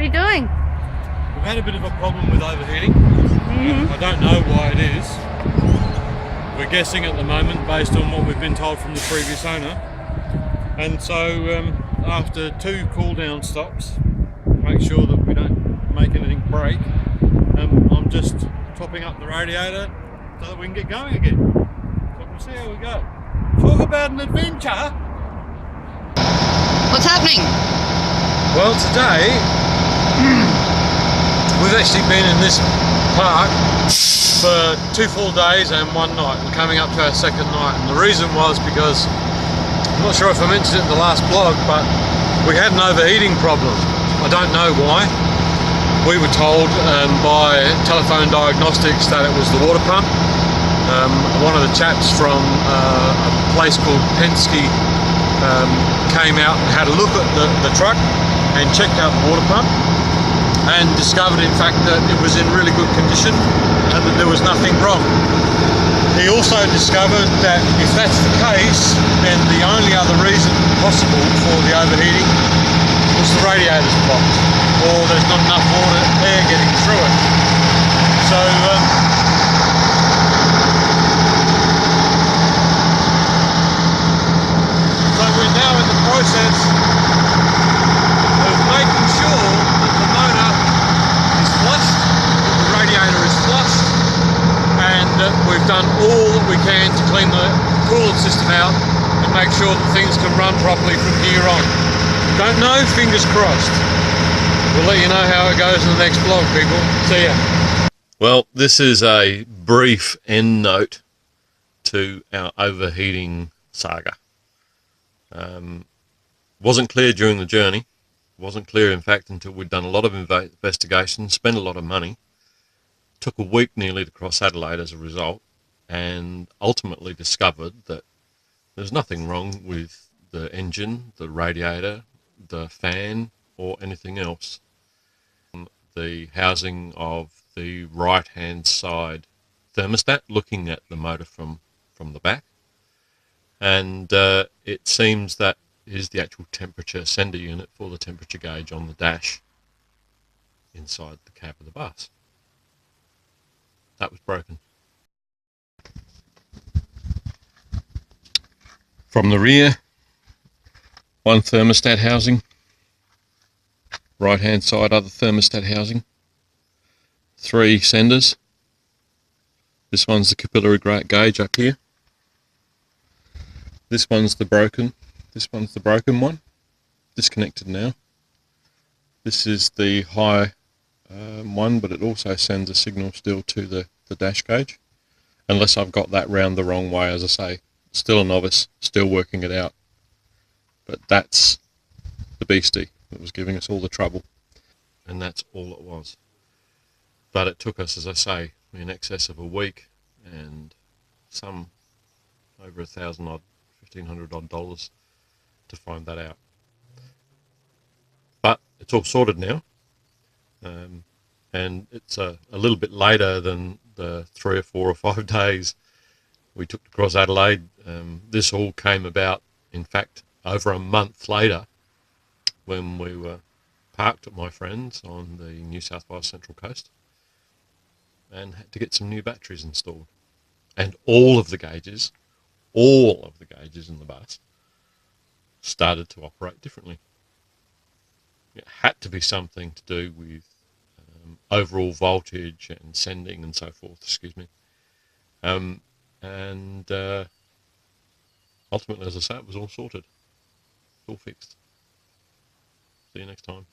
you doing? We've had a bit of a problem with overheating. I don't know why it is. We're guessing at the moment based on what we've been told from the previous owner. And so after 2 cool down stops, make sure that we don't make anything break, I'm just topping up the radiator so that we can get going again. So we'll see how we go. Talk about an adventure! What's happening? Well, today we've actually been in this park for 2 full days and 1 night. We're coming up to our 2nd night, and the reason was because, I'm not sure if I mentioned it in the last blog, but we had an overheating problem. I don't know why. We were told by telephone diagnostics that it was the water pump. One of the chaps from a place called Penske came out and had a look at the truck and checked out the water pump and discovered in fact that it was in really good condition and that there was nothing wrong. He also discovered that if that's the case, then the only other reason possible for the overheating was the radiator's blocked, or there's not enough air getting through it. So we're now in the process of making sure that the motor is flushed, that the radiator is flushed, and that we've done all that we can to clean the coolant system out and make sure that things can run properly from here on. Don't know, fingers crossed. We'll let you know how it goes in the next vlog, people. See ya. Well, this is a brief end note to our overheating saga. Wasn't clear during the journey. Wasn't clear, in fact, until we'd done a lot of investigation, spent a lot of money. Took a week nearly to cross Adelaide as a result, and ultimately discovered that there's nothing wrong with the engine, the radiator, the fan, or anything else. The housing of the right-hand side thermostat, looking at the motor from the back, and it seems that is the actual temperature sender unit for the temperature gauge on the dash inside the cab of the bus. That was broken. From the rear, 1 thermostat housing, right hand side other thermostat housing, 3 senders. This one's the capillary gauge up here. This one's the broken one, disconnected now. This is the high one, but it also sends a signal still to the dash gauge, unless I've got that round the wrong way. As I say, still a novice, still working it out, but that's the beastie that was giving us all the trouble, and that's all it was. But it took us, as I say, in excess of a week and some over $1,000 odd, $1,500 odd dollars to find that out. But it's all sorted now, and it's a little bit later than the 3 or 4 or 5 days we took to cross Adelaide. This all came about, in fact, over a month later, when we were parked at my friend's on the New South Wales Central Coast and had to get some new batteries installed. And all of the gauges in the bus started to operate differently. It had to be something to do with overall voltage and sending and so forth, and ultimately, as I say, it was all sorted. It's all fixed. See you next time.